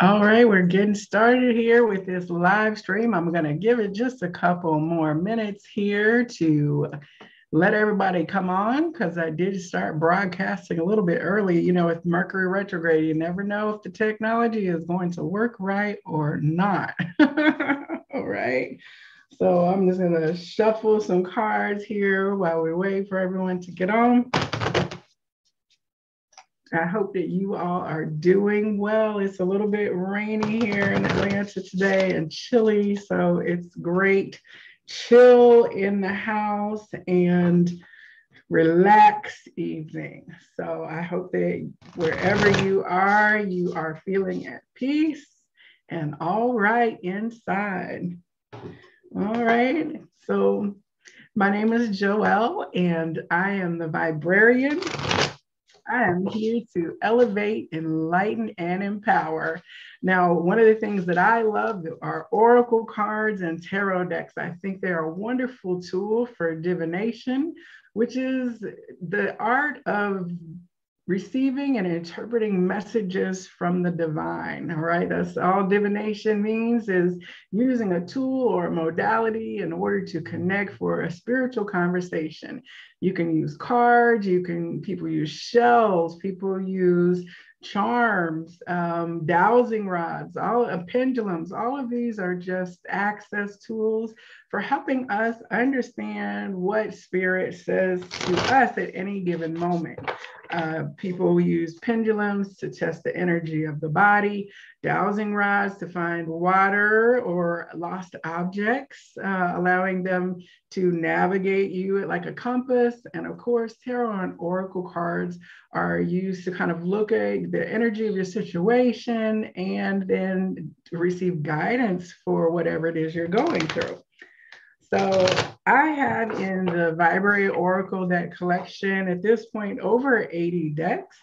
All right, we're getting started here with this live stream. I'm going to give it just a couple more minutes here to let everybody come on because I did start broadcasting a little bit early. You know, with Mercury retrograde, you never know if the technology is going to work right or not. All right. So I'm just going to shuffle some cards here while we wait for everyone to get on. I hope that you all are doing well. It's a little bit rainy here in Atlanta today and chilly, so it's great. Chill in the house and relax evening. So I hope that wherever you are feeling at peace and all right inside. All right. So my name is Joelle, and I am the Viberarian. I am here to elevate, enlighten, and empower. Now, one of the things that I love are oracle cards and tarot decks. I think they're a wonderful tool for divination, which is the art of receiving and interpreting messages from the divine. All right, that's all divination means, is using a tool or a modality in order to connect for a spiritual conversation. You can use cards, people use shells, people use charms, dowsing rods, pendulums. All of these are just access tools for helping us understand what spirit says to us at any given moment. People use pendulums to test the energy of the body, dowsing rods to find water or lost objects, allowing them to navigate you like a compass. And of course, tarot and oracle cards are used to kind of look at the energy of your situation and then receive guidance for whatever it is you're going through. So I have in the Viberarian Oracle deck collection at this point over 80 decks.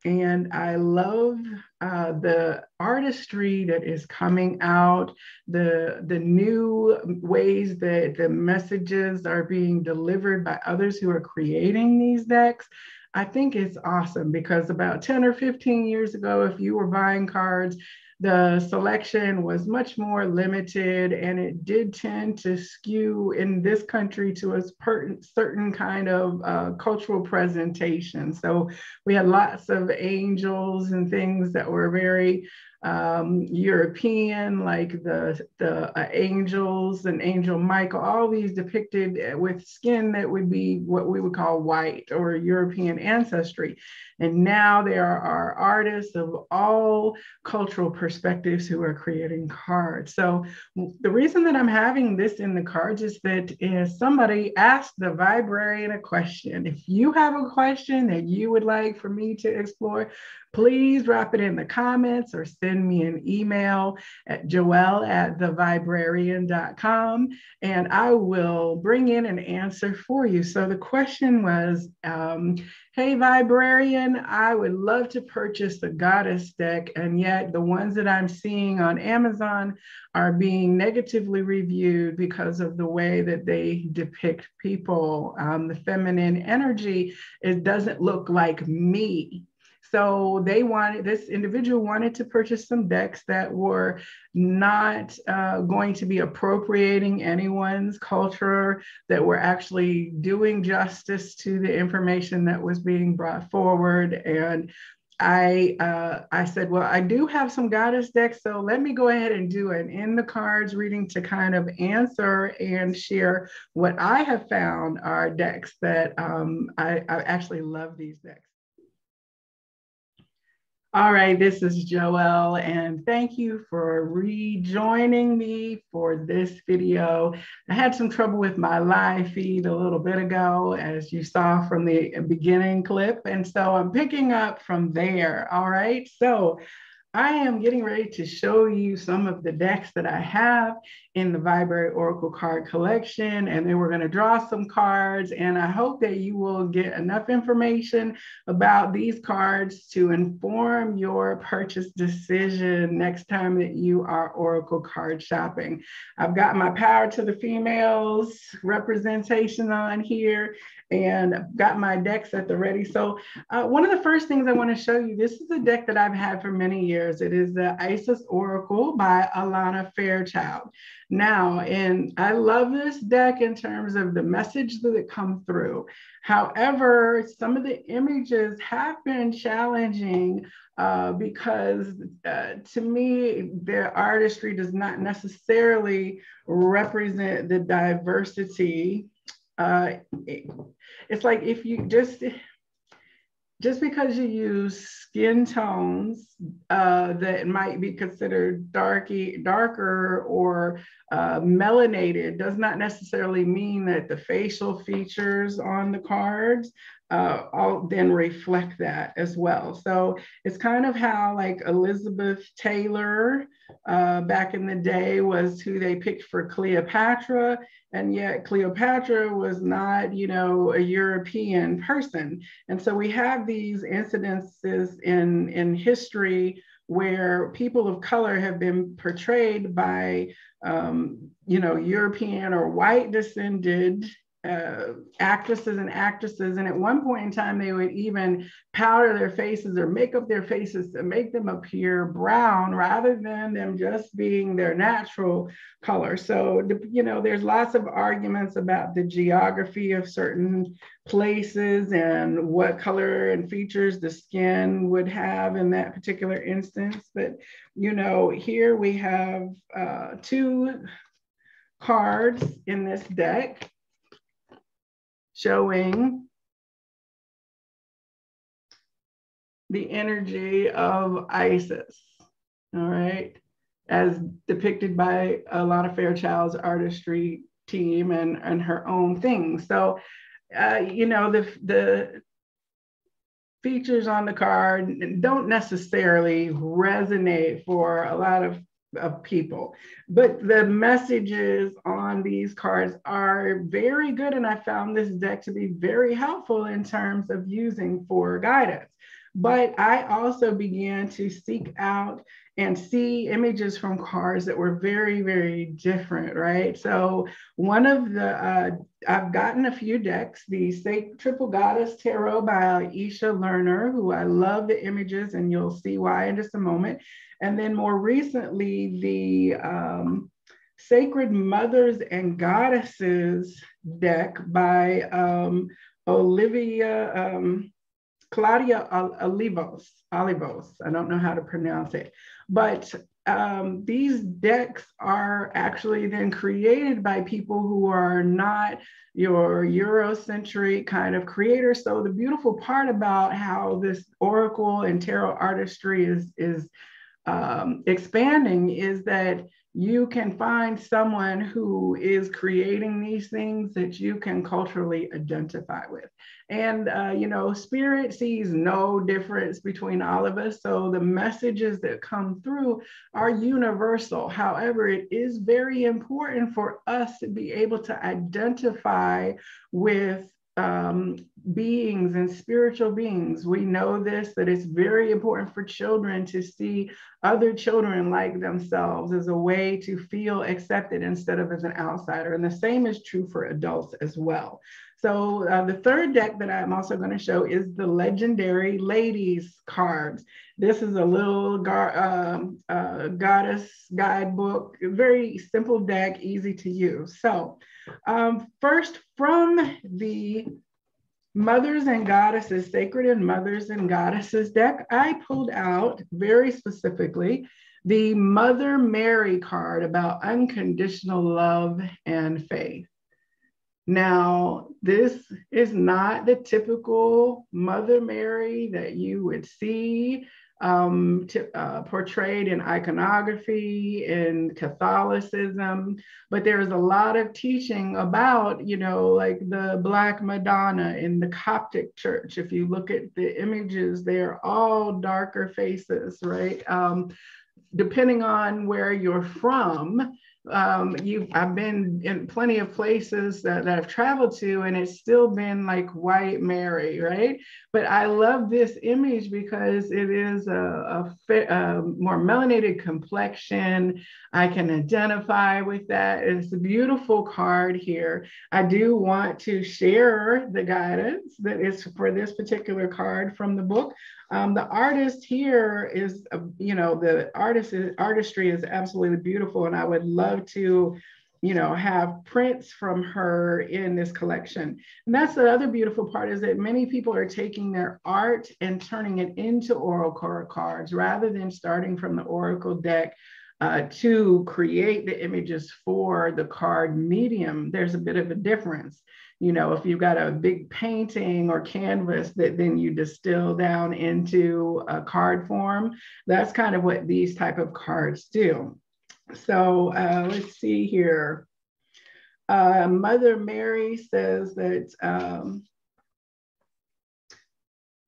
And I love the artistry that is coming out, the new ways that the messages are being delivered by others who are creating these decks. I think it's awesome because about 10 or 15 years ago, if you were buying cards, the selection was much more limited, and it did tend to skew in this country to a certain kind of cultural presentation. So we had lots of angels and things that were very European, like the angels and Angel Michael, all these depicted with skin that would be what we would call white or European ancestry. And now there are artists of all cultural perspectives who are creating cards. So the reason that I'm having this in the cards is that somebody asked the Viberarian a question. If you have a question that you would like for me to explore, please drop it in the comments or send me an email at joelle@theviberarian.com, and I will bring in an answer for you. So the question was, hey, Viberarian, I would love to purchase the Goddess deck, and yet the ones that I'm seeing on Amazon are being negatively reviewed because of the way that they depict people. The feminine energy, it doesn't look like me. So this individual wanted to purchase some decks that were not going to be appropriating anyone's culture, that were actually doing justice to the information that was being brought forward. And I said, well, I do have some goddess decks, so let me go ahead and do an in the cards reading to kind of answer and share what I have found are decks that I actually love these decks. All right, this is Joelle, and thank you for rejoining me for this video. I had some trouble with my live feed a little bit ago, as you saw from the beginning clip, and so I'm picking up from there. All right, so I am getting ready to show you some of the decks that I have in the Viberarian Oracle card collection, and then we're going to draw some cards, and I hope that you will get enough information about these cards to inform your purchase decision next time that you are Oracle card shopping. I've got my Power to the Females representation on here, and I've got my decks at the ready. So one of the first things I want to show you, this is a deck that I've had for many years. shares. It is the Isis Oracle by Alana Fairchild. Now, and I love this deck in terms of the message that it comes through. However, some of the images have been challenging because to me, their artistry does not necessarily represent the diversity. It's like if you just because you use skin tones that might be considered darker or melanated does not necessarily mean that the facial features on the cards all then reflect that as well. So it's kind of how like Elizabeth Taylor back in the day was who they picked for Cleopatra, and yet Cleopatra was not, you know, a European person. And so we have these incidences in history where people of color have been portrayed by, you know, European or white descended actresses and actresses. And at one point in time, they would even powder their faces or make up their faces to make them appear brown rather than them just being their natural color. So, you know, there's lots of arguments about the geography of certain places and what color and features the skin would have in that particular instance. But, you know, here we have two cards in this deck showing the energy of Isis, all right, as depicted by Alana Fairchild's artistry team and her own things. So, you know, the features on the card don't necessarily resonate for a lot of people, but the messages on these cards are very good, and I found this deck to be very helpful in terms of using for guidance. But I also began to seek out and see images from cards that were very, very different, right? So one of the, I've gotten a few decks, the Triple Goddess Tarot by Isha Lerner, who I love the images, and you'll see why in just a moment. And then more recently, the Sacred Mothers and Goddesses deck by Claudia Olivos. I don't know how to pronounce it, but these decks are actually then created by people who are not your Eurocentric kind of creators. So the beautiful part about how this oracle and tarot artistry is expanding is that you can find someone who is creating these things that you can culturally identify with. And, you know, spirit sees no difference between all of us. So the messages that come through are universal. However, it is very important for us to be able to identify with beings and spiritual beings. We know this, that it's very important for children to see other children like themselves as a way to feel accepted instead of as an outsider. And the same is true for adults as well. So the third deck that I'm also going to show is the Legendary Ladies cards. This is a little goddess guidebook, very simple deck, easy to use. So first, from the Mothers and Goddesses, Sacred and Mothers and Goddesses deck, I pulled out very specifically the Mother Mary card about unconditional love and faith. Now, this is not the typical Mother Mary that you would see portrayed in iconography, in Catholicism, but there is a lot of teaching about, you know, like the Black Madonna in the Coptic Church. If you look at the images, they're all darker faces, right? Depending on where you're from, I've been in plenty of places that I've traveled to, and it's still been like white Mary, right? But I love this image because it is a more melanated complexion. I can identify with that. It's a beautiful card here. I do want to share the guidance that is for this particular card from the book. The artist here is, the artistry is absolutely beautiful, and I would love to, have prints from her in this collection. And that's the other beautiful part, is that many people are taking their art and turning it into oracle cards rather than starting from the oracle deck to create the images for the card medium. There's a bit of a difference. If you've got a big painting or canvas that then you distill down into a card form, that's kind of what these type of cards do. So let's see here. Mother Mary says that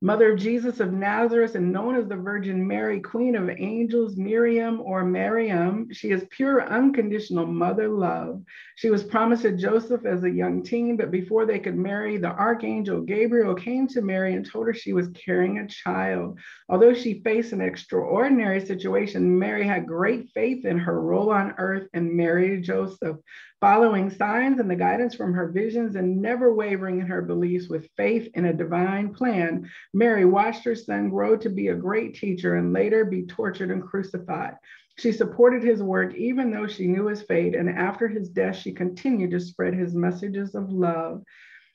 Mother of Jesus of Nazareth and known as the Virgin Mary, Queen of Angels, Miriam or Mariam. She is pure, unconditional mother love. She was promised to Joseph as a young teen, but before they could marry, the Archangel Gabriel came to Mary and told her she was carrying a child. Although she faced an extraordinary situation, Mary had great faith in her role on earth and married Joseph, following signs and the guidance from her visions and never wavering in her beliefs with faith in a divine plan. Mary watched her son grow to be a great teacher and later be tortured and crucified. She supported his work even though she knew his fate, and after his death, she continued to spread his messages of love.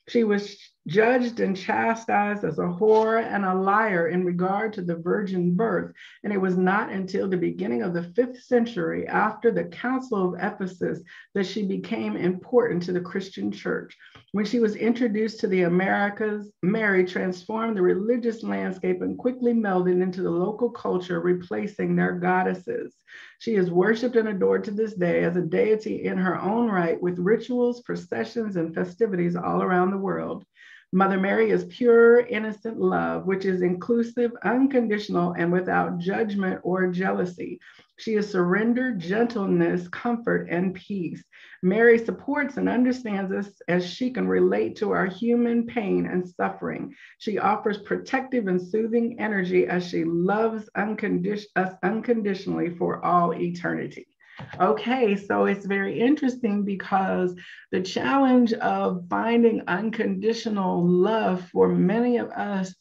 She was judged and chastised as a whore and a liar in regard to the virgin birth. And it was not until the beginning of the 5th century, after the Council of Ephesus, that she became important to the Christian church. When she was introduced to the Americas, Mary transformed the religious landscape and quickly melded into the local culture, replacing their goddesses. She is worshiped and adored to this day as a deity in her own right, with rituals, processions, and festivities all around the world. Mother Mary is pure, innocent love, which is inclusive, unconditional, and without judgment or jealousy. She is surrender, gentleness, comfort, and peace. Mary supports and understands us as she can relate to our human pain and suffering. She offers protective and soothing energy as she loves us unconditionally for all eternity. Okay, so it's very interesting because the challenge of finding unconditional love for many of us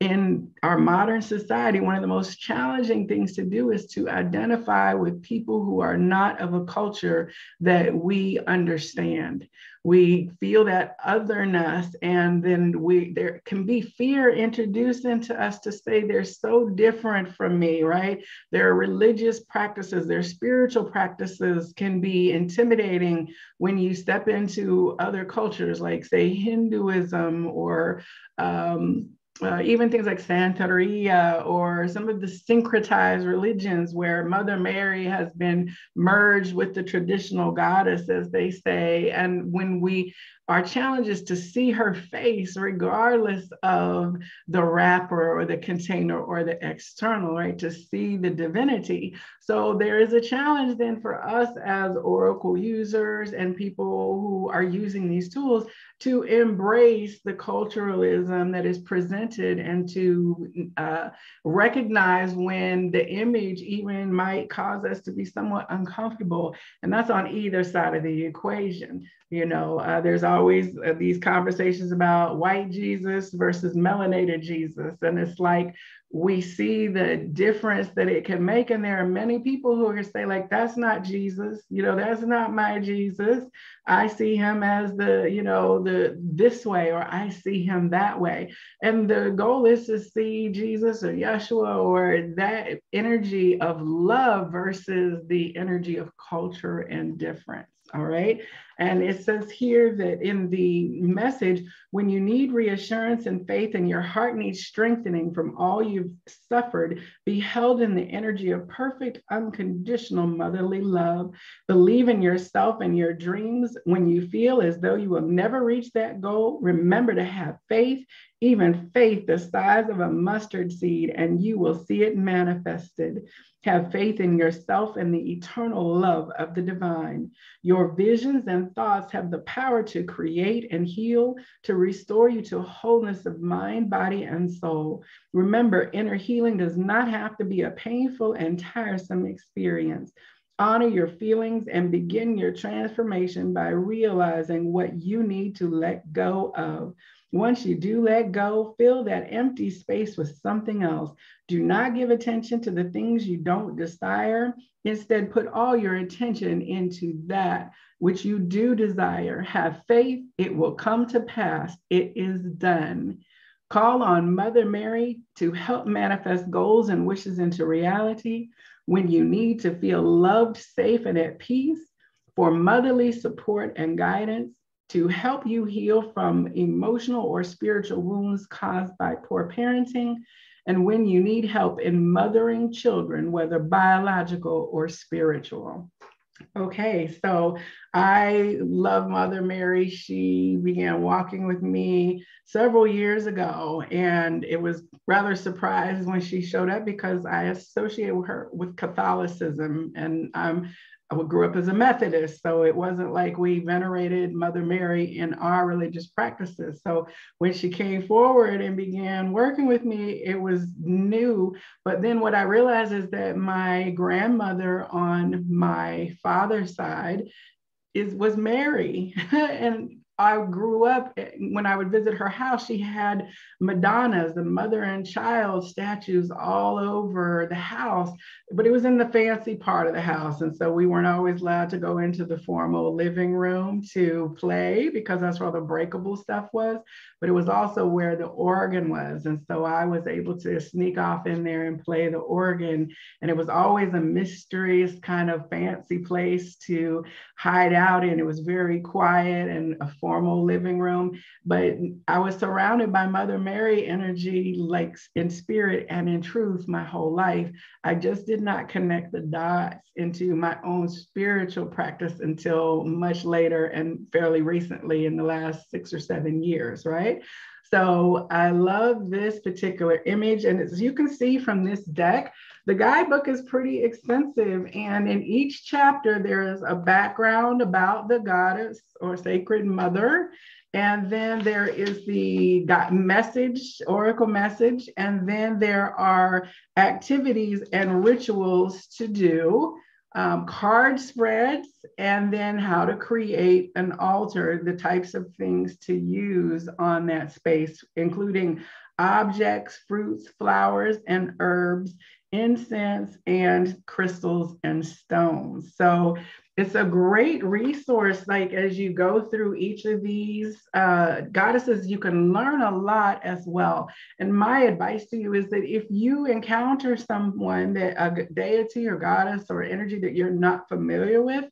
in our modern society, one of the most challenging things to do is to identify with people who are not of a culture that we understand. We feel that otherness, and then there can be fear introduced into us to say they're so different from me, right? Their religious practices, their spiritual practices can be intimidating when you step into other cultures, like say Hinduism or even things like Santeria or some of the syncretized religions where Mother Mary has been merged with the traditional goddess, as they say. And when our challenge is to see her face, regardless of the wrapper or the container or the external, right? To see the divinity. So there is a challenge then for us as oracle users and people who are using these tools to embrace the culturalism that is presented and to recognize when the image even might cause us to be somewhat uncomfortable. And that's on either side of the equation. There's always these conversations about white Jesus versus melanated Jesus. And it's like, we see the difference that it can make. And there are many people who are going to say, like, that's not Jesus. That's not my Jesus. I see him as this way, or I see him that way. And the goal is to see Jesus or Yeshua or that energy of love versus the energy of culture and difference. All right. And it says here that in the message, when you need reassurance and faith and your heart needs strengthening from all you've suffered, be held in the energy of perfect, unconditional motherly love. Believe in yourself and your dreams. When you feel as though you will never reach that goal, remember to have faith, even faith the size of a mustard seed, and you will see it manifested. Have faith in yourself and the eternal love of the divine. Your visions and thoughts have the power to create and heal, to restore you to wholeness of mind, body, and soul. Remember, inner healing does not have to be a painful and tiresome experience. Honor your feelings and begin your transformation by realizing what you need to let go of. Once you do let go, fill that empty space with something else. Do not give attention to the things you don't desire. Instead, put all your attention into that which you do desire. Have faith, it will come to pass. It is done. Call on Mother Mary to help manifest goals and wishes into reality. When you need to feel loved, safe, and at peace, for motherly support and guidance, to help you heal from emotional or spiritual wounds caused by poor parenting, and when you need help in mothering children, whether biological or spiritual. Okay, so I love Mother Mary. She began walking with me several years ago, and it was rather surprised when she showed up because I associate her with Catholicism, and I grew up as a Methodist, so it wasn't like we venerated Mother Mary in our religious practices. So when she came forward and began working with me, it was new. But then what I realized is that my grandmother on my father's side was Mary. And I grew up, when I would visit her house, she had Madonnas, the mother and child statues all over the house, but it was in the fancy part of the house. And so we weren't always allowed to go into the formal living room to play because that's where all the breakable stuff was, but it was also where the organ was. And so I was able to sneak off in there and play the organ. And it was always a mysterious kind of fancy place to hide out in. It was very quiet and a formal living room, but I was surrounded by Mother Mary energy, like in spirit and in truth, my whole life. I just did not connect the dots into my own spiritual practice until much later and fairly recently in the last 6 or 7 years, right? So I love this particular image. And as you can see from this deck, the guidebook is pretty extensive. And in each chapter, there is a background about the goddess or sacred mother. And then there is the message, oracle message. And then there are activities and rituals to do. Card spreads, and then how to create an altar, the types of things to use on that space, including objects, fruits, flowers, and herbs, incense, and crystals and stones. So it's a great resource. Like as you go through each of these goddesses, you can learn a lot as well. And my advice to you is that if you encounter someone, that a deity or goddess or energy that you're not familiar with,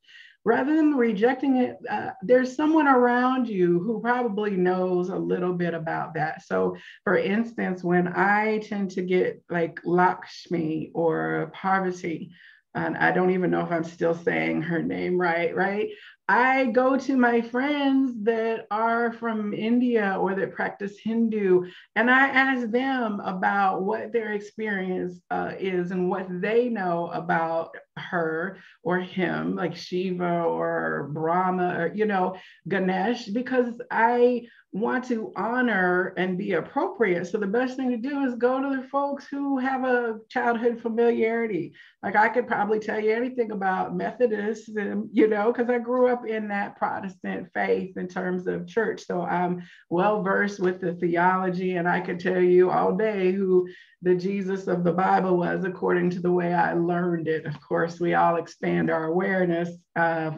rather than rejecting it, there's someone around you who probably knows a little bit about that. So for instance, when I tend to get like Lakshmi or Parvati, and I don't even know if I'm still saying her name right? I go to my friends that are from India or that practice Hindu, and I ask them about what their experience is and what they know about her or him, like Shiva or Brahma or, Ganesh, because I want to honor and be appropriate. So the best thing to do is go to the folks who have a childhood familiarity. Like I could probably tell you anything about Methodists, because I grew up in that Protestant faith in terms of church. So I'm well versed with the theology, and I could tell you all day who the Jesus of the Bible was according to the way I learned it. Of course, we all expand our awareness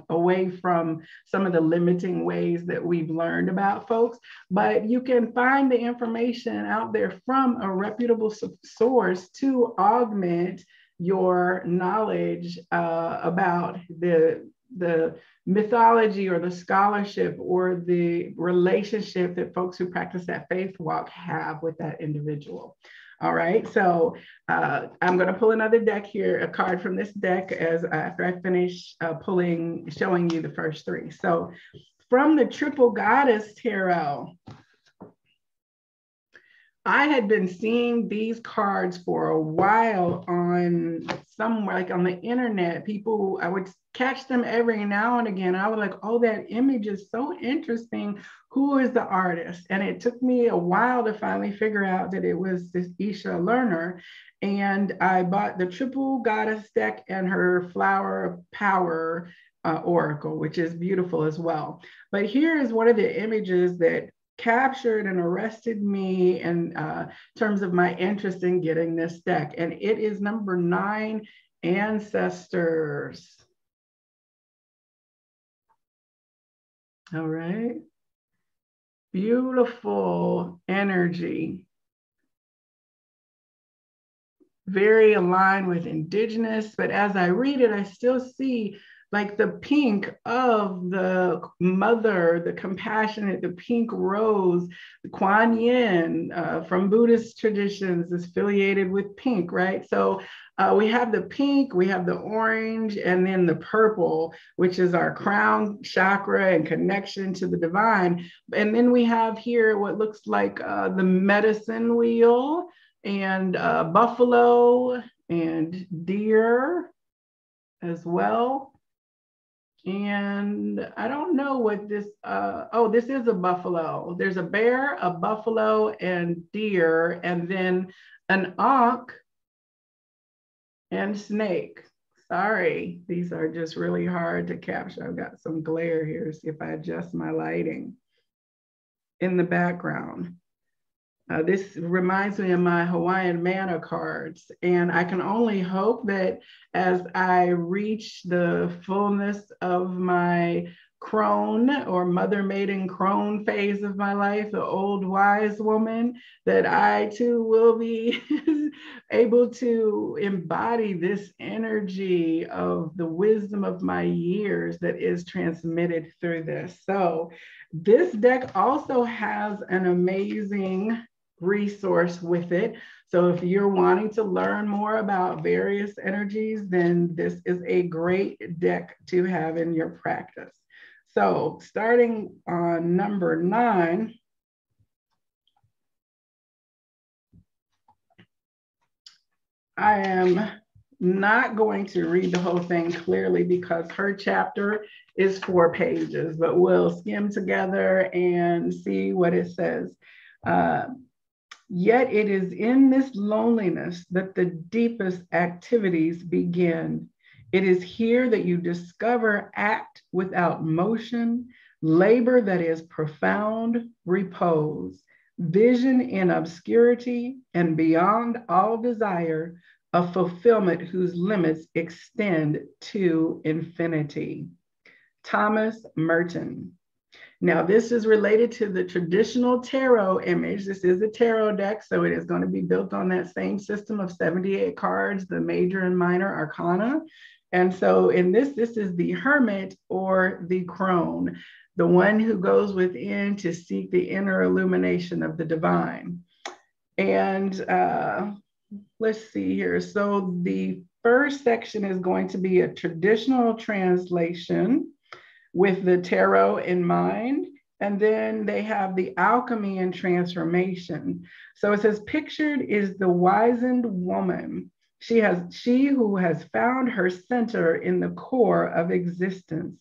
away from some of the limiting ways that we've learned about folks, but you can find the information out there from a reputable source to augment your knowledge about the mythology or the scholarship or the relationship that folks who practice that faith walk have with that individual. All right, so I'm going to pull another deck here, a card from this deck after I finish showing you the first three. So from the Triple Goddess Tarot, I had been seeing these cards for a while on somewhere, like on the internet. I would catch them every now and again. I was like, oh, that image is so interesting. Who is the artist? And it took me a while to finally figure out that it was this Isha Lerner. And I bought the Triple Goddess deck and her Flower Power Oracle, which is beautiful as well. But here is one of the images that captured and arrested me in terms of my interest in getting this deck. And it is number 9, Ancestors. All right. Beautiful energy. Very aligned with Indigenous, but as I read it, I still see like the pink of the mother, the compassionate, the pink rose, the Kuan Yin from Buddhist traditions is affiliated with pink, right? So we have the pink, we have the orange, and then the purple, which is our crown chakra and connection to the divine. And then we have here what looks like the medicine wheel, and buffalo and deer as well. And I don't know what this, oh, this is a buffalo. There's a bear, a buffalo, and deer, and then an ankh and snake. Sorry, these are just really hard to capture. I've got some glare here. See if I adjust my lighting in the background. This reminds me of my Hawaiian mana cards, and I can only hope that as I reach the fullness of my crone or mother maiden crone phase of my life, the old wise woman, that I too will be able to embody this energy of the wisdom of my years that is transmitted through this. So this deck also has an amazing resource with it. So if you're wanting to learn more about various energies, then this is a great deck to have in your practice. So starting on number 9, I am not going to read the whole thing clearly because her chapter is 4 pages, but we'll skim together and see what it says. Yet it is in this loneliness that the deepest activities begin. It is here that you discover act without motion, labor that is profound, repose, vision in obscurity, and beyond all desire, a fulfillment whose limits extend to infinity. Thomas Merton. Now, this is related to the traditional tarot image. This is a tarot deck, so it is going to be built on that same system of 78 cards, the major and minor arcana. And so in this is the hermit or the crone, the one who goes within to seek the inner illumination of the divine. And let's see here. So the first section is going to be a traditional translation with the tarot in mind. And then they have the alchemy and transformation. So it says, pictured is the wizened woman. She who has found her center in the core of existence.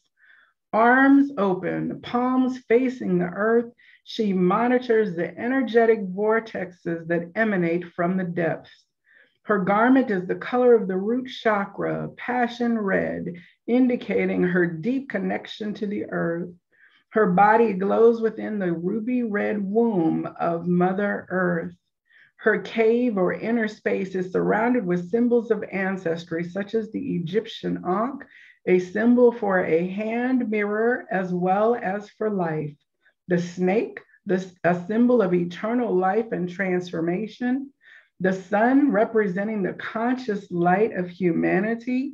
Arms open, palms facing the earth, she monitors the energetic vortexes that emanate from the depths. Her garment is the color of the root chakra, passion red, indicating her deep connection to the earth. Her body glows within the ruby red womb of Mother Earth. Her cave or inner space is surrounded with symbols of ancestry, such as the Egyptian ankh, a symbol for a hand mirror as well as for life. The snake, a symbol of eternal life and transformation. The sun representing the conscious light of humanity,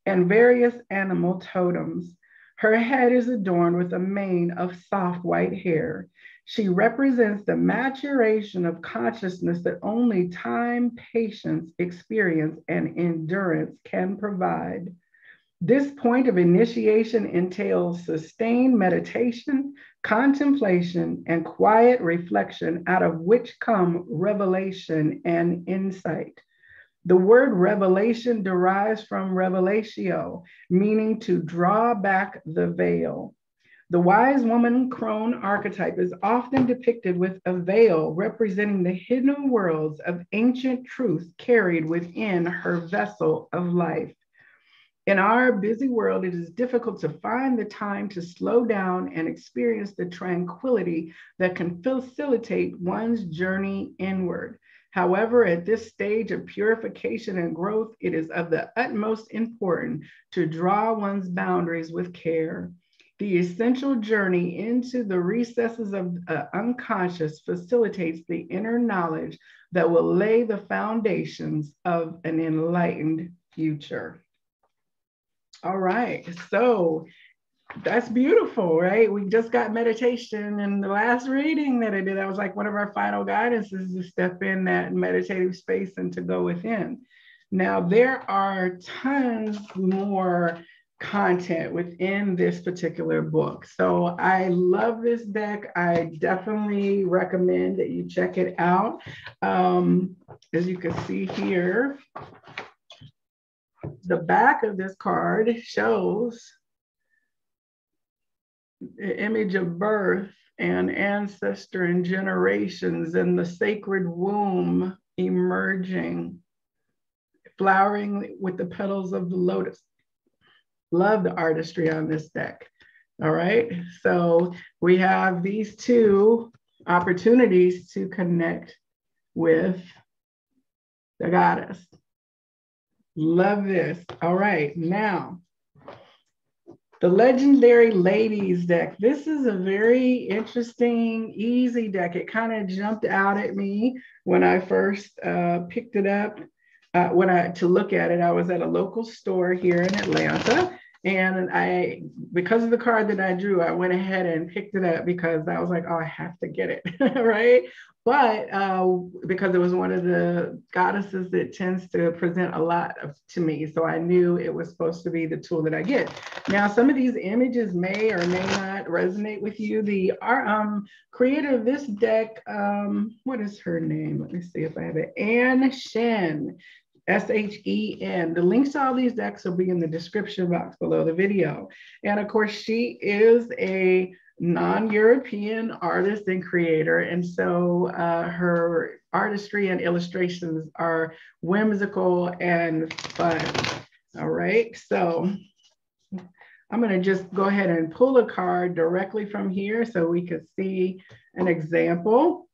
and various animal totems. Her head is adorned with a mane of soft white hair. She represents the maturation of consciousness that only time, patience, experience, and endurance can provide. This point of initiation entails sustained meditation, contemplation, and quiet reflection, out of which come revelation and insight. The word revelation derives from revelatio, meaning to draw back the veil. The wise woman crone archetype is often depicted with a veil representing the hidden worlds of ancient truth carried within her vessel of life. In our busy world, it is difficult to find the time to slow down and experience the tranquility that can facilitate one's journey inward. However, at this stage of purification and growth, it is of the utmost importance to draw one's boundaries with care. The essential journey into the recesses of the unconscious facilitates the inner knowledge that will lay the foundations of an enlightened future. All right, so that's beautiful, right? We just got meditation in the last reading that I did. That was like one of our final guidances to step in that meditative space and to go within. Now, there are tons more content within this particular book. So I love this deck. I definitely recommend that you check it out. As you can see here, the back of this card shows the image of birth and ancestor and generations and the sacred womb emerging, flowering with the petals of the lotus. Love the artistry on this deck. All right, so we have these two opportunities to connect with the goddess. Love this. All right, now, the Legendary Ladies deck. This is a very interesting, easy deck. It kind of jumped out at me when I first picked it up. To look at it, I was at a local store here in Atlanta. And because of the card that I drew, I went ahead and picked it up because I was like, oh, I have to get it, right? But because it was one of the goddesses that tends to present a lot to me. So I knew it was supposed to be the tool that I get. Now, some of these images may or may not resonate with you. The creator of this deck, what is her name? Let me see if I have it. Ann Shen. Shen. The links to all these decks will be in the description box below the video. And of course, she is a non-European artist and creator. And so her artistry and illustrations are whimsical and fun. All right, so I'm going to just go ahead and pull a card directly from here so we could see an example.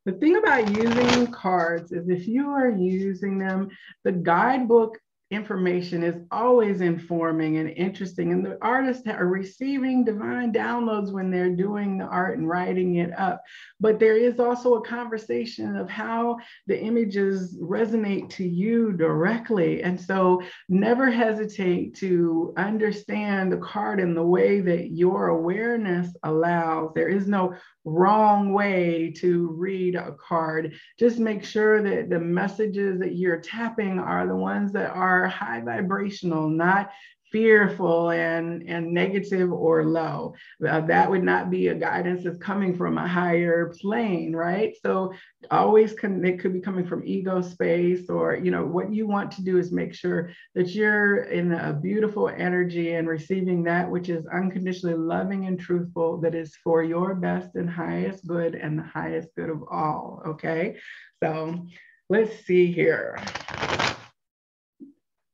The thing about using cards is if you are using them, the guidebook information is always informing and interesting. And the artists are receiving divine downloads when they're doing the art and writing it up. But there is also a conversation of how the images resonate to you directly. And so never hesitate to understand the card in the way that your awareness allows. There is no wrong way to read a card. Just make sure that the messages that you're tapping are the ones that are high vibrational, not fearful and negative or low. That would not be a guidance that's coming from a higher plane, right? So always it could be coming from ego space, or what you want to do is make sure that you're in a beautiful energy and receiving that which is unconditionally loving and truthful, that is for your best and highest good and the highest good of all. Okay, so let's see here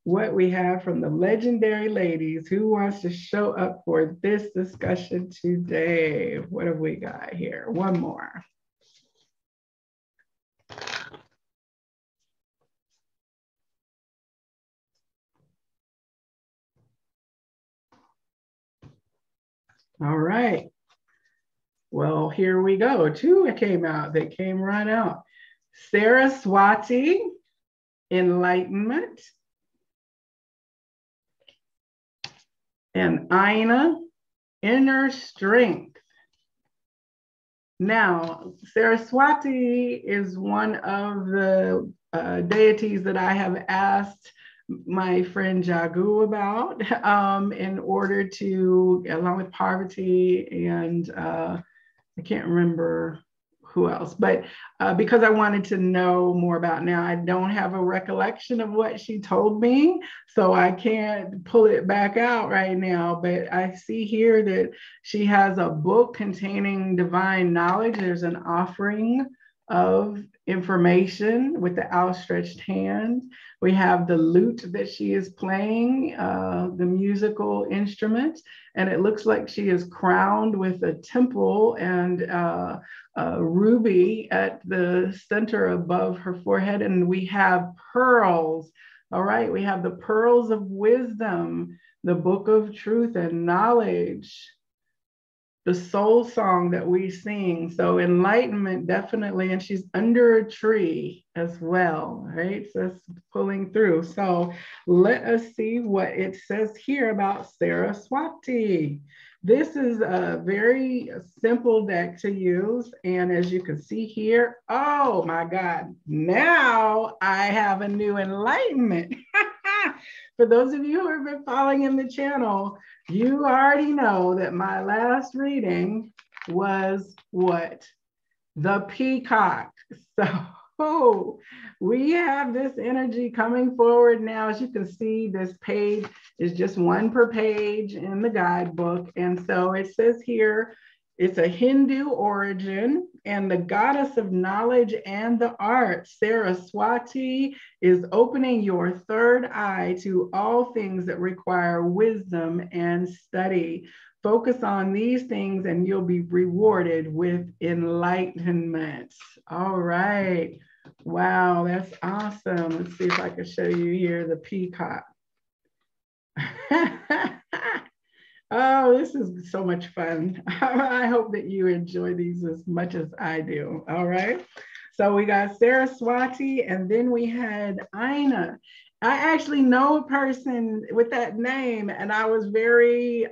what we have from the Legendary Ladies. Who wants to show up for this discussion today? What have we got here? One more. All right. Well, here we go. Two came out. They came right out. Saraswati, Enlightenment. And Ina, Inner Strength. Now, Saraswati is one of the deities that I have asked my friend Jagu about in order to, along with Parvati and I can't remember who else, but because I wanted to know more about. Now, I don't have a recollection of what she told me, so I can't pull it back out right now, but I see here that she has a book containing divine knowledge. There's an offering of information with the outstretched hand. We have the lute that she is playing, the musical instrument, and it looks like she is crowned with a temple and a ruby at the center above her forehead. And we have pearls. All right, we have the pearls of wisdom, the book of truth and knowledge, the soul song that we sing. So enlightenment, definitely. And she's under a tree as well, right? So it's pulling through. So let us see what it says here about Saraswati. This is a very simple deck to use. And as you can see here, oh my God, now I have a new enlightenment. For those of you who have been following in the channel, you already know that my last reading was what? The peacock. So we have this energy coming forward now. As you can see, this page is just one per page in the guidebook. And so it says here, it's a Hindu origin, and the goddess of knowledge and the arts, Saraswati, is opening your third eye to all things that require wisdom and study. Focus on these things and you'll be rewarded with enlightenment. All right. Wow, that's awesome. Let's see if I can show you here the peacock. Oh, this is so much fun. I hope that you enjoy these as much as I do. All right. So we got Saraswati, and then we had Ina. I actually know a person with that name, and I was very,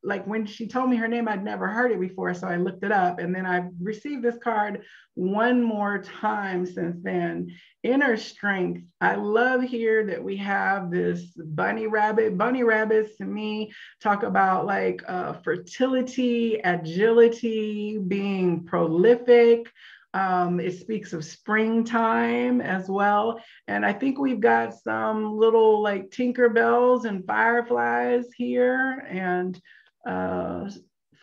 like when she told me her name, I'd never heard it before, so I looked it up, and then I received this card one more time since then. Inner strength. I love here that we have this bunny rabbit. Bunny rabbits to me talk about like fertility, agility, being prolific. It speaks of springtime as well. And I think we've got some little like Tinkerbells and fireflies here, and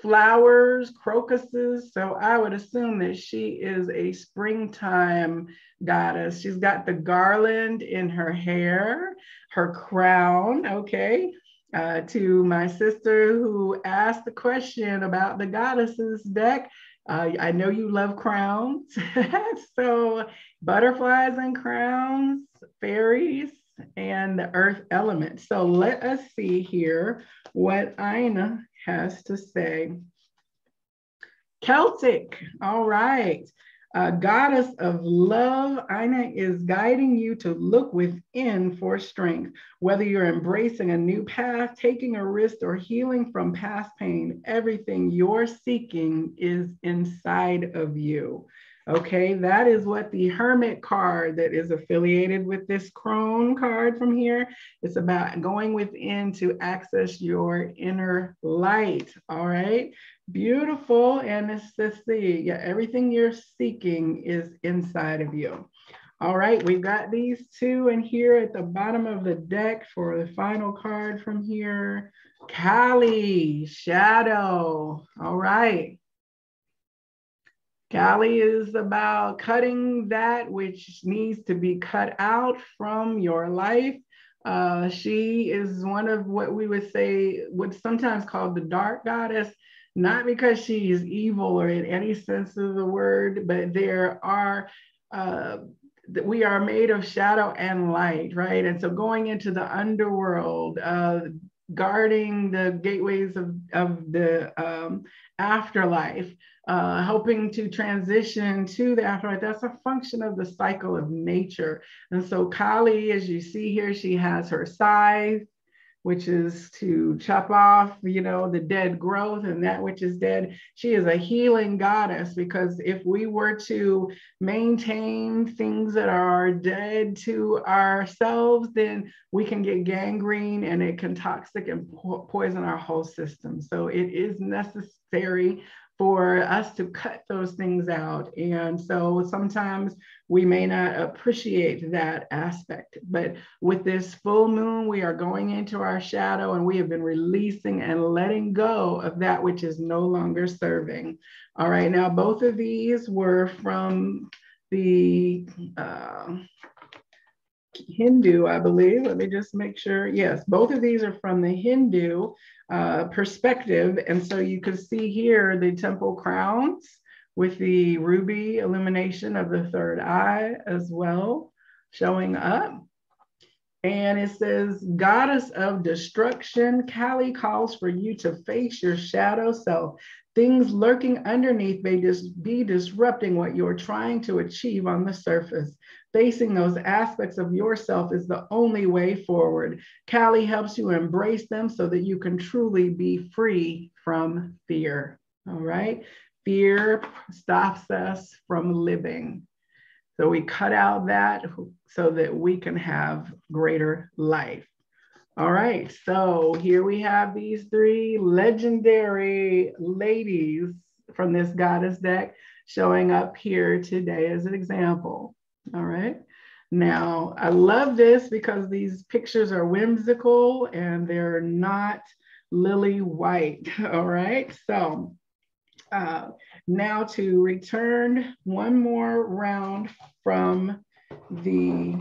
flowers, crocuses. So I would assume that she is a springtime goddess. She's got the garland in her hair, her crown, okay. To my sister who asked the question about the goddesses deck, I know you love crowns. So butterflies and crowns, fairies, and the earth element. So let us see here what Ina has to say. Celtic, all right. Goddess of love, Ina is guiding you to look within for strength. Whether you're embracing a new path, taking a risk, or healing from past pain, everything you're seeking is inside of you. Okay, that is what the Hermit card that is affiliated with this crone card from here. It's about going within to access your inner light. All right, beautiful. And let's see, yeah, everything you're seeking is inside of you. All right, we've got these two in here at the bottom of the deck for the final card from here. Kali, shadow. All right. Kali is about cutting that which needs to be cut out from your life. She is one of what we would say, what's sometimes called the dark goddess, not because she is evil or in any sense of the word, but there are, we are made of shadow and light, right? And so going into the underworld, guarding the gateways of the afterlife, helping to transition to the afterlife. That's a function of the cycle of nature. And so Kali, as you see here, she has her scythe, which is to chop off, you know, the dead growth and that which is dead. She is a healing goddess, because if we were to maintain things that are dead to ourselves, then we can get gangrene and it can toxic and poison our whole system. So it is necessary for us to cut those things out. And so sometimes we may not appreciate that aspect, but with this full moon, we are going into our shadow and we have been releasing and letting go of that which is no longer serving. All right, now both of these were from the Hindu, I believe. Let me just make sure. Yes, both of these are from the Hindu perspective. And so you can see here the temple crowns with the ruby illumination of the third eye as well showing up. And it says, Goddess of destruction, Kali calls for you to face your shadow self. Things lurking underneath may just be disrupting what you're trying to achieve on the surface. Facing those aspects of yourself is the only way forward. Kali helps you embrace them so that you can truly be free from fear. All right. Fear stops us from living. So we cut out that so that we can have greater life. All right, so here we have these three legendary ladies from this goddess deck showing up here today as an example. All right, now I love this because these pictures are whimsical and they're not lily white. All right, so now to return one more round from the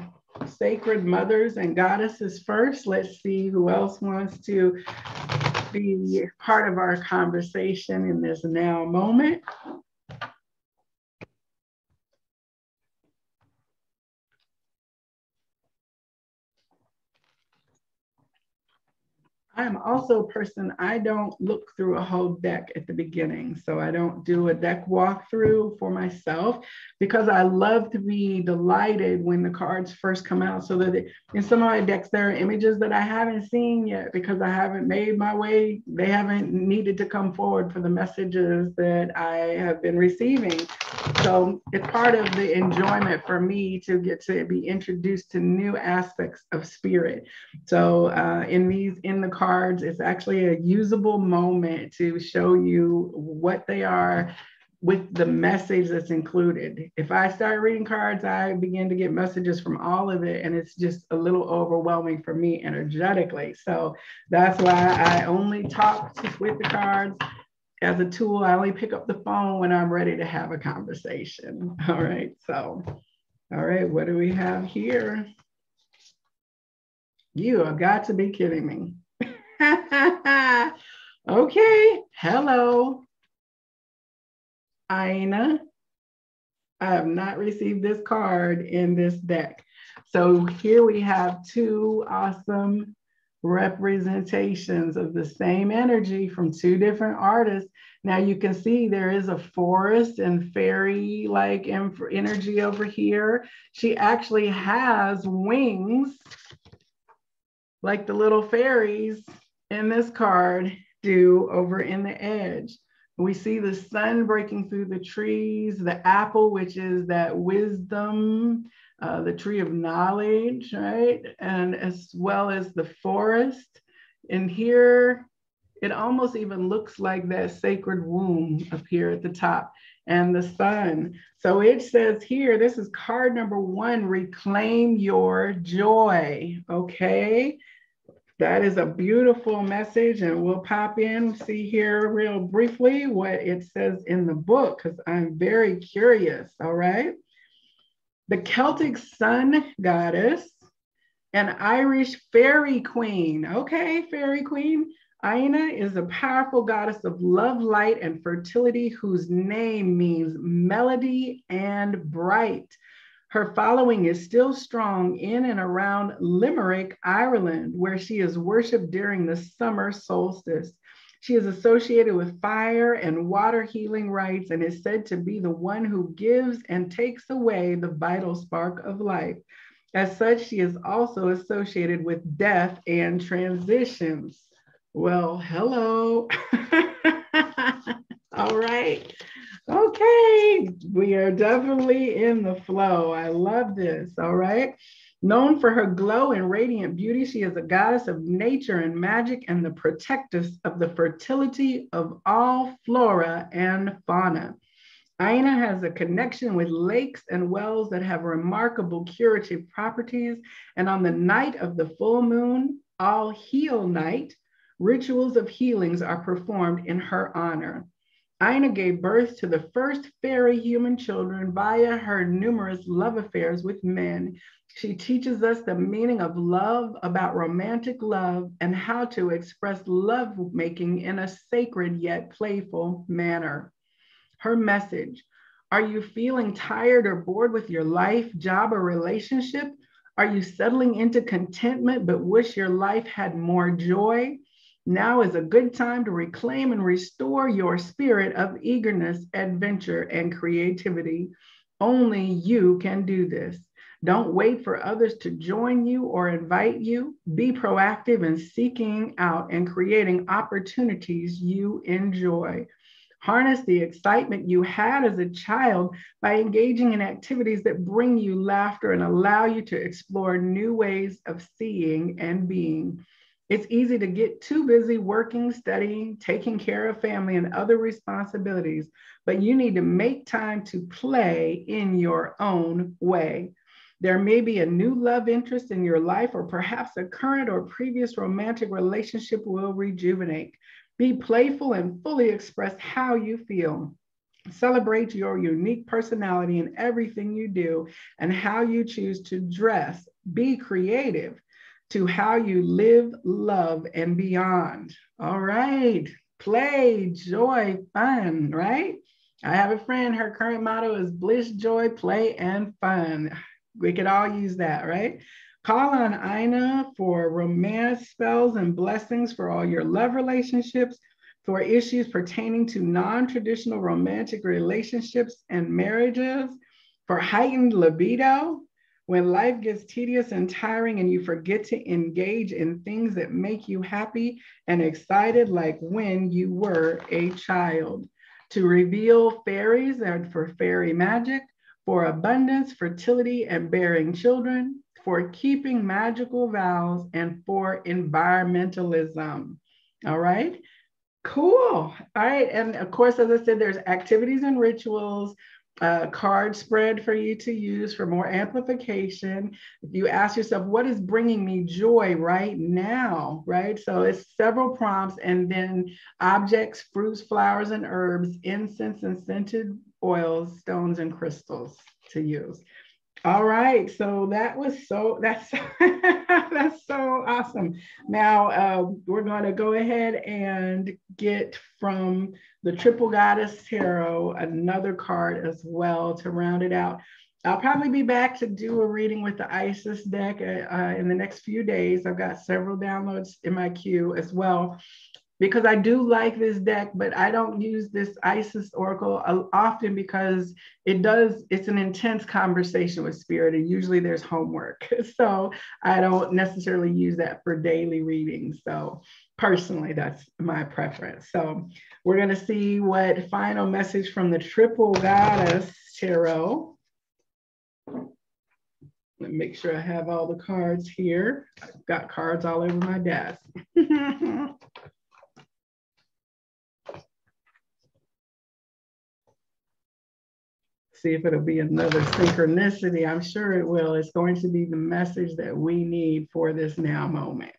sacred mothers and goddesses first. Let's see who else wants to be part of our conversation in this now moment. I'm also a person, I don't look through a whole deck at the beginning. So I don't do a deck walkthrough for myself because I love to be delighted when the cards first come out, so that in some of my decks, there are images that I haven't seen yet because I haven't made my way. They haven't needed to come forward for the messages that I have been receiving. So it's part of the enjoyment for me to get to be introduced to new aspects of spirit. So in the cards, it's actually a usable moment to show you what they are with the message that's included. If I start reading cards, I begin to get messages from all of it, and it's just a little overwhelming for me energetically. So that's why I only talk with the cards as a tool. I only pick up the phone when I'm ready to have a conversation. All right, so, all right, what do we have here? You have got to be kidding me. Okay, hello, Aina. I have not received this card in this deck. So here we have two awesome representations of the same energy from two different artists. Now you can see there is a forest and fairy-like energy over here. She actually has wings like the little fairies in this card do over in the edge. We see the sun breaking through the trees, the apple, which is that wisdom, the tree of knowledge, right? And as well as the forest. And here, it almost even looks like that sacred womb up here at the top, and the sun. So it says here, this is card number 1, reclaim your joy, okay? That is a beautiful message, and we'll pop in, see here real briefly what it says in the book, because I'm very curious, all right? The Celtic sun goddess, an Irish fairy queen. Okay, fairy queen. Aina is a powerful goddess of love, light, and fertility whose name means melody and bright. Her following is still strong in and around Limerick, Ireland, where she is worshipped during the summer solstice. She is associated with fire and water healing rites and is said to be the one who gives and takes away the vital spark of life. As such, she is also associated with death and transitions. Well, hello. All right. Okay, we are definitely in the flow. I love this. All right. Known for her glow and radiant beauty, she is a goddess of nature and magic and the protectress of the fertility of all flora and fauna. Aina has a connection with lakes and wells that have remarkable curative properties. And on the night of the full moon, All Heal Night, rituals of healings are performed in her honor. Aina gave birth to the first fairy human children via her numerous love affairs with men. She teaches us the meaning of love, about romantic love, and how to express love making in a sacred yet playful manner. Her message: are you feeling tired or bored with your life, job, or relationship? Are you settling into contentment but wish your life had more joy? Now is a good time to reclaim and restore your spirit of eagerness, adventure, and creativity. Only you can do this. Don't wait for others to join you or invite you. Be proactive in seeking out and creating opportunities you enjoy. Harness the excitement you had as a child by engaging in activities that bring you laughter and allow you to explore new ways of seeing and being. It's easy to get too busy working, studying, taking care of family, and other responsibilities, but you need to make time to play in your own way. There may be a new love interest in your life, or perhaps a current or previous romantic relationship will rejuvenate. Be playful and fully express how you feel. Celebrate your unique personality in everything you do and how you choose to dress. Be creative to how you live, love, and beyond. All right. Play, joy, fun, right? I have a friend, her current motto is bliss, joy, play, and fun. We could all use that, right? Call on Ina for romance spells and blessings for all your love relationships, for issues pertaining to non-traditional romantic relationships and marriages, for heightened libido, when life gets tedious and tiring and you forget to engage in things that make you happy and excited like when you were a child, to reveal fairies and for fairy magic, for abundance, fertility, and bearing children, for keeping magical vows, and for environmentalism. All right. Cool. All right. And of course, as I said, there's activities and rituals, card spread for you to use for more amplification. If you ask yourself, what is bringing me joy right now, right? So it's several prompts, and then objects, fruits, flowers, and herbs, incense and scented oils, stones, and crystals to use. All right, so that's that's so awesome. Now we're going to go ahead and get from the Triple Goddess Tarot another card as well to round it out. I'll probably be back to do a reading with the Isis deck in the next few days. I've got several downloads in my queue as well, because I do like this deck, but I don't use this Isis Oracle often because it's an intense conversation with spirit, and usually there's homework. So I don't necessarily use that for daily readings. So personally, that's my preference. So we're gonna see what final message from the Triple Goddess Tarot. Let me make sure I have all the cards here. I've got cards all over my desk. See if it'll be another synchronicity. I'm sure it will. It's going to be the message that we need for this now moment.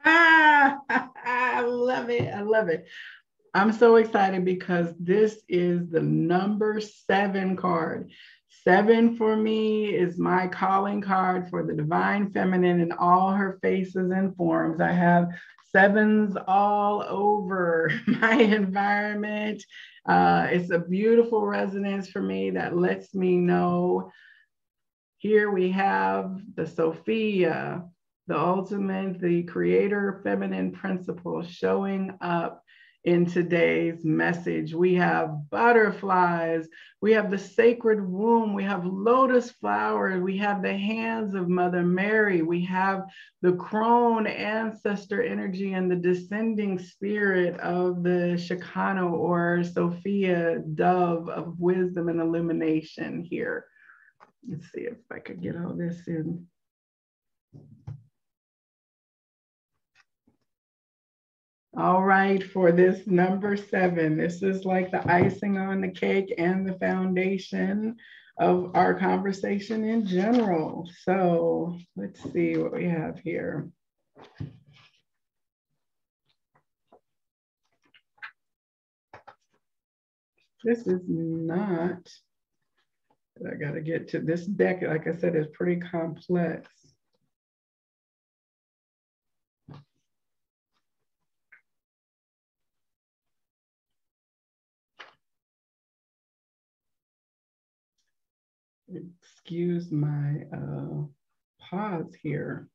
I love it. I love it. I'm so excited because this is the number 7 card. 7 for me is my calling card for the divine feminine in all her faces and forms. I have 7s all over my environment. It's a beautiful resonance for me that lets me know Here we have the Sophia, the ultimate, the creator feminine principle showing up in today's message. We have butterflies, we have the sacred womb, we have lotus flowers, we have the hands of Mother Mary, we have the crone ancestor energy and the descending spirit of the Shekinah or Sophia, dove of wisdom and illumination here. Let's see if I could get all this in. All right, for this number 7, this is like the icing on the cake and the foundation of our conversation in general. So let's see what we have here. This is not, I gotta get to this deck, like I said, is pretty complex. Excuse my pause here.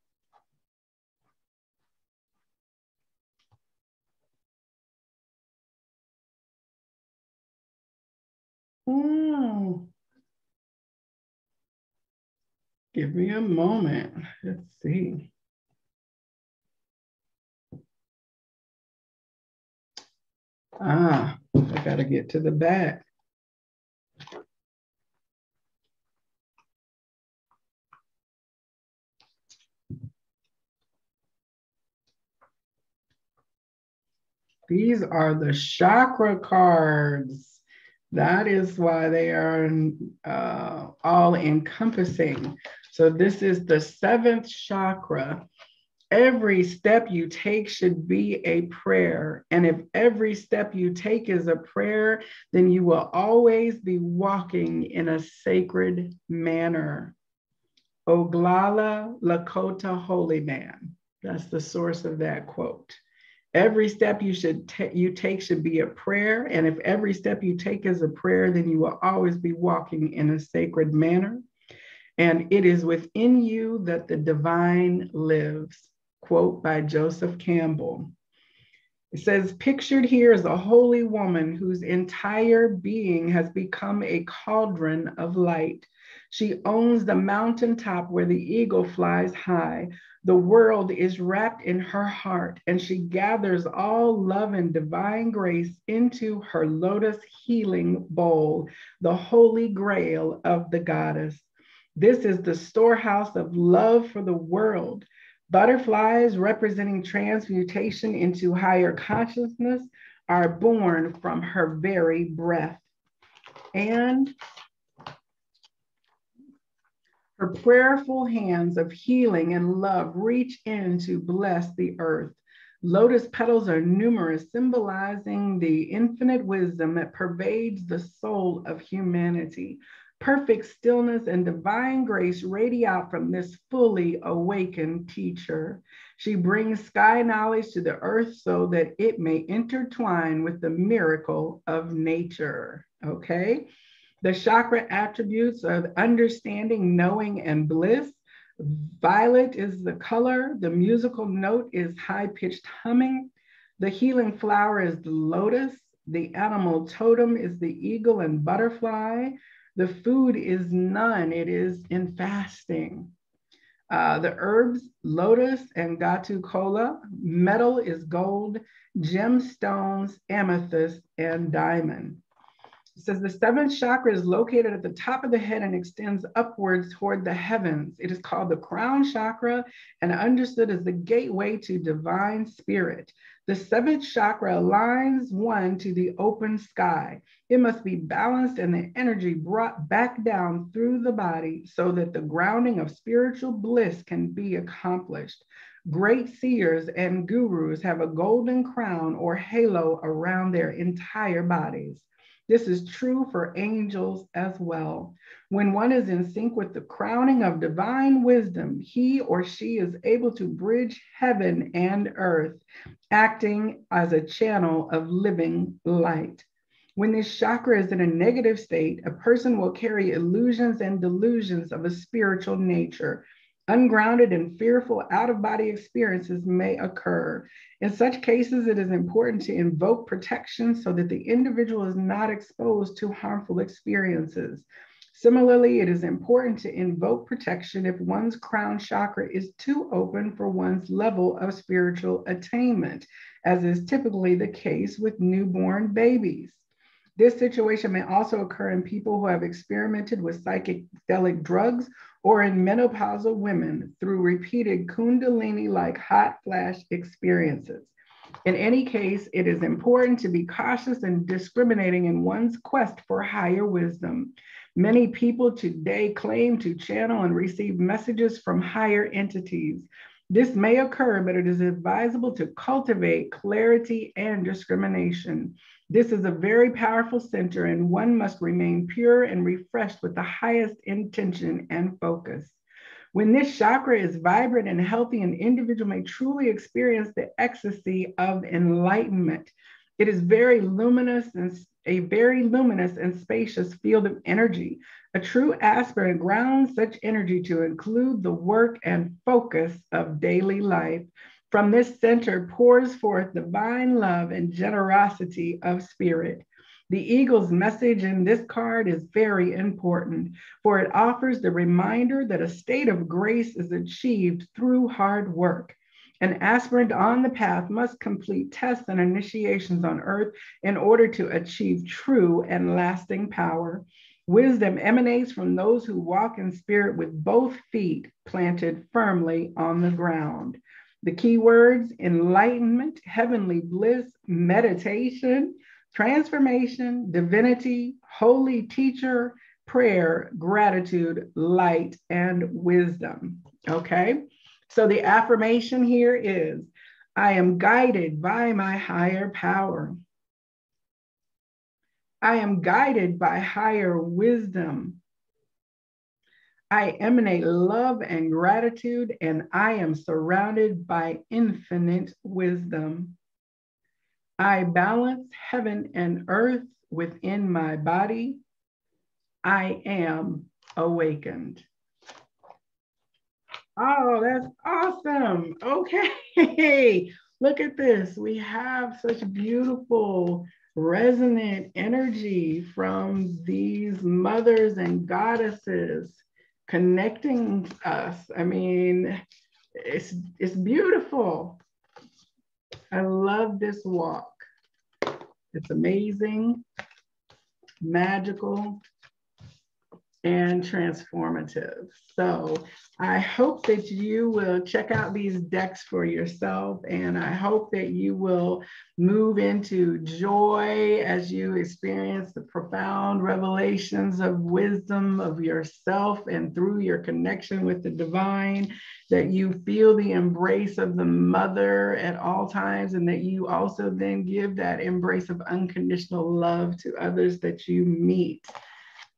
Give me a moment. Let's see. I gotta get to the back. These are the chakra cards. That is why they are all encompassing. So this is the 7th chakra. Every step you take should be a prayer. And if every step you take is a prayer, then you will always be walking in a sacred manner. Oglala Lakota Holy Man. That's the source of that quote. Every step you take should be a prayer. And if every step you take is a prayer, then you will always be walking in a sacred manner. And it is within you that the divine lives. Quote by Joseph Campbell. It says, pictured here is a holy woman whose entire being has become a cauldron of light. She owns the mountaintop where the eagle flies high. The world is wrapped in her heart, and she gathers all love and divine grace into her lotus healing bowl, the holy grail of the goddess. This is the storehouse of love for the world. Butterflies, representing transmutation into higher consciousness, are born from her very breath. And her prayerful hands of healing and love reach in to bless the earth. Lotus petals are numerous, symbolizing the infinite wisdom that pervades the soul of humanity. Perfect stillness and divine grace radiate from this fully awakened teacher. She brings sky knowledge to the earth so that it may intertwine with the miracle of nature. Okay? The chakra attributes of understanding, knowing, and bliss. Violet is the color. The musical note is high-pitched humming. The healing flower is the lotus. The animal totem is the eagle and butterfly. The food is none. It is in fasting. The herbs, lotus and gatu kola. Metal is gold. Gemstones, amethyst, and diamond. It says the 7th chakra is located at the top of the head and extends upwards toward the heavens. It is called the crown chakra and understood as the gateway to divine spirit. The 7th chakra aligns one to the open sky. It must be balanced and the energy brought back down through the body so that the grounding of spiritual bliss can be accomplished. Great seers and gurus have a golden crown or halo around their entire bodies. This is true for angels as well. When one is in sync with the crowning of divine wisdom, he or she is able to bridge heaven and earth, acting as a channel of living light. When this chakra is in a negative state, a person will carry illusions and delusions of a spiritual nature. Ungrounded and fearful out-of-body experiences may occur. In such cases, it is important to invoke protection so that the individual is not exposed to harmful experiences. Similarly, it is important to invoke protection if one's crown chakra is too open for one's level of spiritual attainment, as is typically the case with newborn babies. This situation may also occur in people who have experimented with psychedelic drugs or in menopausal women through repeated Kundalini-like hot flash experiences. In any case, it is important to be cautious and discriminating in one's quest for higher wisdom. Many people today claim to channel and receive messages from higher entities. This may occur, but it is advisable to cultivate clarity and discrimination. This is a very powerful center, and one must remain pure and refreshed with the highest intention and focus. When this chakra is vibrant and healthy, an individual may truly experience the ecstasy of enlightenment. It is very luminous and a very luminous and spacious field of energy. A true aspirant grounds such energy to include the work and focus of daily life. From this center pours forth divine love and generosity of spirit. The eagle's message in this card is very important, for it offers the reminder that a state of grace is achieved through hard work. An aspirant on the path must complete tests and initiations on earth in order to achieve true and lasting power. Wisdom emanates from those who walk in spirit with both feet planted firmly on the ground. The key words: enlightenment, heavenly bliss, meditation, transformation, divinity, holy teacher, prayer, gratitude, light, and wisdom. Okay? So the affirmation here is, I am guided by my higher power. I am guided by higher wisdom. I emanate love and gratitude, and I am surrounded by infinite wisdom. I balance heaven and earth within my body. I am awakened. Oh, that's awesome. Okay, look at this. We have such beautiful resonant energy from these mothers and goddesses connecting us. I mean, it's beautiful. I love this walk. It's amazing, magical, and transformative. So I hope that you will check out these decks for yourself, and I hope that you will move into joy as you experience the profound revelations of wisdom of yourself, and through your connection with the divine, that you feel the embrace of the mother at all times, and that you also then give that embrace of unconditional love to others that you meet.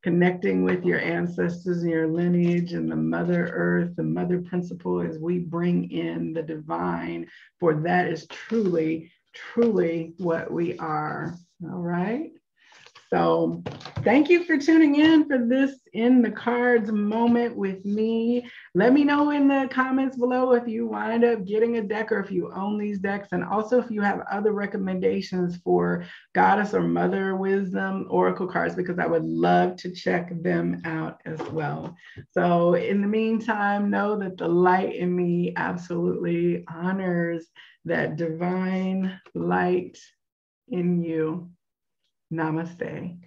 Connecting with your ancestors and your lineage and the Mother Earth, the Mother Principle, as we bring in the divine, for that is truly, truly what we are. All right. So thank you for tuning in for this In the Cards moment with me. Let me know in the comments below if you wind up getting a deck or if you own these decks, and also if you have other recommendations for Goddess or Mother Wisdom Oracle cards, because I would love to check them out as well. So in the meantime, know that the light in me absolutely honors that divine light in you. Namaste.